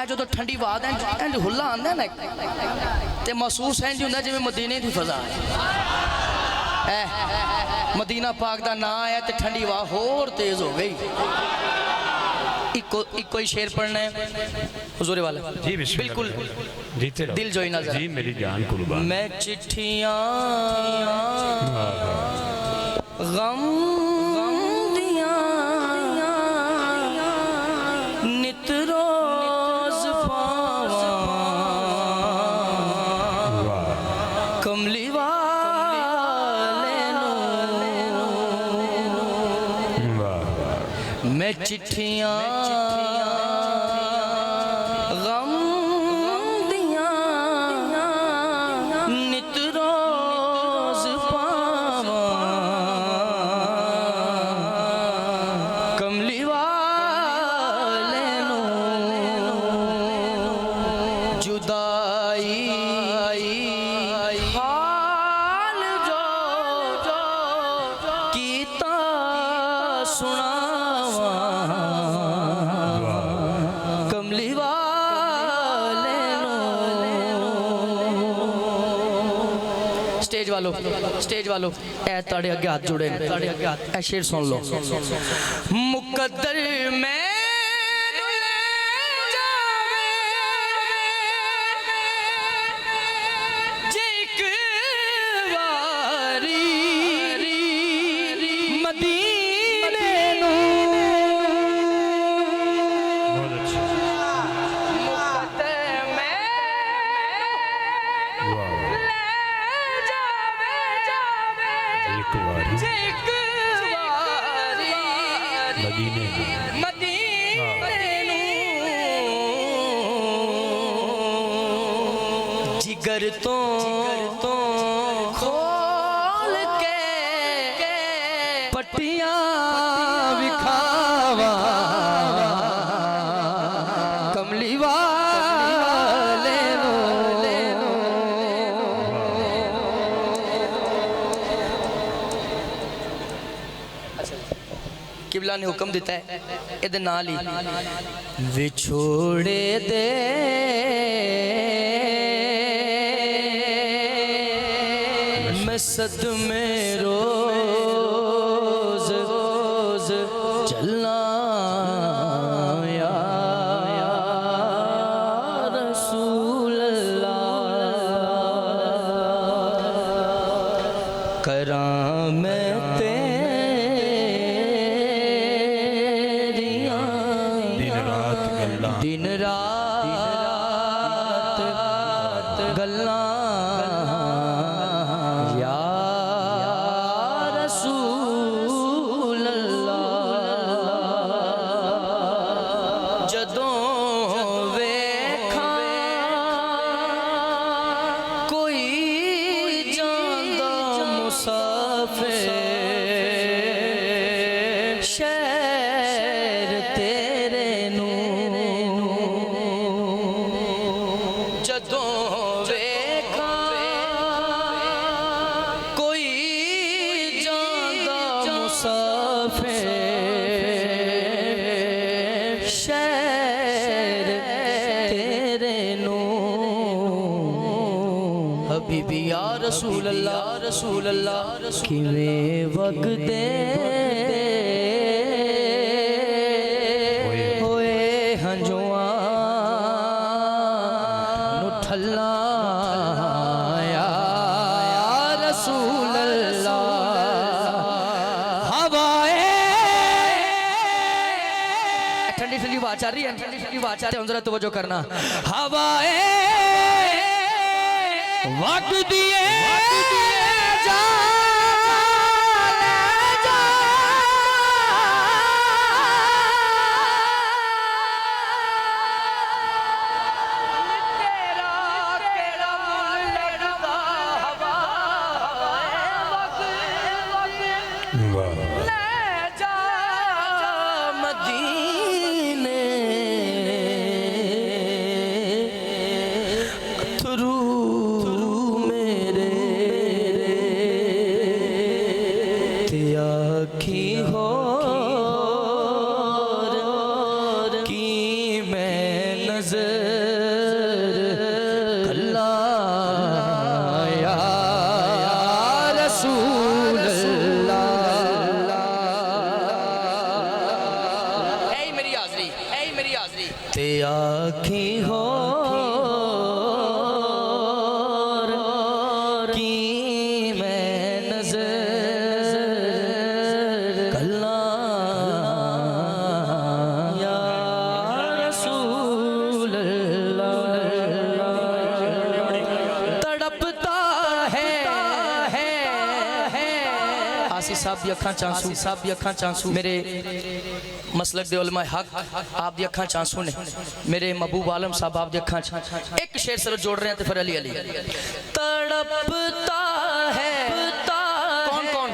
जो तो ठंडी बात है इंज हुला आंदा ना ते महसूस इंज हुंदा जिवें मदीने दी फज़ा है। मदीना पाक दा नाम आया तो ठंडी हवा होर तेज हो गई। इको ही शेर पढ़ना है हुजूर वाला जी बिल्कुल दिल जोई नजर जी मेरी जान कुर्बान। मैं चिट्ठियां गम दियां नित रोज पावां कमली वाले नूं मैं चिट्ठियां स्टेज वालों ए ताड़े अगे हाथ जुड़े ए शेर सुन लो। मुकद्दर में जिगर तो खोल के पट्टियां विखावा कमली वाले किबला ने हुक्म दिता है इहदे नाल ही विछोड़े दे सद में रोज रोज चलना या रसूल अल्लाह करां मैं तेरियां दिन रात गल्लां रसूल अल्लाह किवें वगदे होए हंजुआ नु ठल्ला या रसूल अल्लाह हवाए ठंडी ठंडी बात चल रही है जरा तवज्जो करना हवाए वक्त दिए जा नजर अल्लाह या रसूल अल्लाह। ऐ मेरी हाज़री, ऐ मेरी हाज़री ते आखी हो साहब दी अखां चांसू, साहब दी अखां चांसू, मेरे मसलक दे उलमा हक आप दी अखां चांसू ने, मेरे महबूब आलम साहब आप दी अखां। एक शेर सिर्फ जोड़ रहे हैं तो फिर अली अली तड़पता है। कौन कौन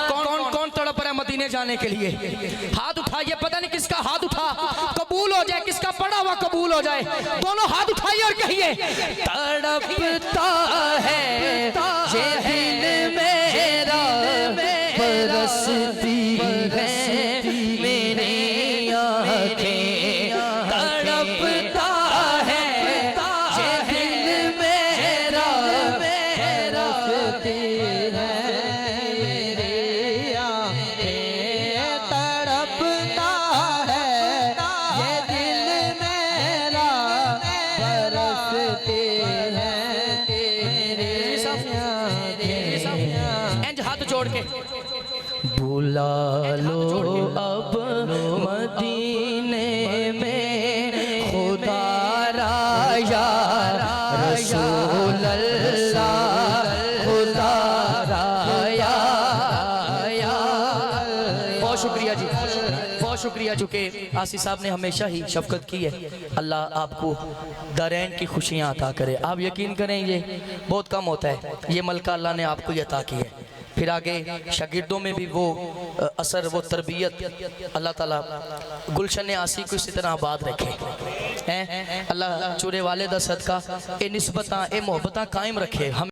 कौन कौन तड़प रहा है मदीने जाने के लिए? हाथ उठाइए, पता नहीं किसका हाथ उठा, कबूल हो जाए, किसका पड़ा हुआ कबूल हो जाए। दोनों हाथ उठाइए और कहिए तड़पता है ये दिल मेरा, बरसती है मेरी आँखें, तड़पता है ये दिल मेरा, बरसती है मेरी आँखें, तड़पता है ये दिल मेरा, बरसती है मेरी आँखें। इंज हाथ जोड़ के बुला लो अब मदीने में खुदा राया रसूल अल्लाह, खुदा राया। बहुत शुक्रिया जी, बहुत शुक्रिया। चूँकि आसी साहब ने हमेशा ही शफकत की है। अल्लाह आपको दारैन की खुशियाँ अता करे। आप यकीन करें ये बहुत कम होता है, ये मलका अल्लाह ने आपको ये अता की है। फिर आगे शागिर्दों में भी वो असर, वो तरबियत अल्लाह ताला गुलशन आसी को इसी तरह आबाद रखे हैं। अल्लाह चूरे वाले दा सदका ए निस्बतां ए मोहब्बतां कायम रखे। हम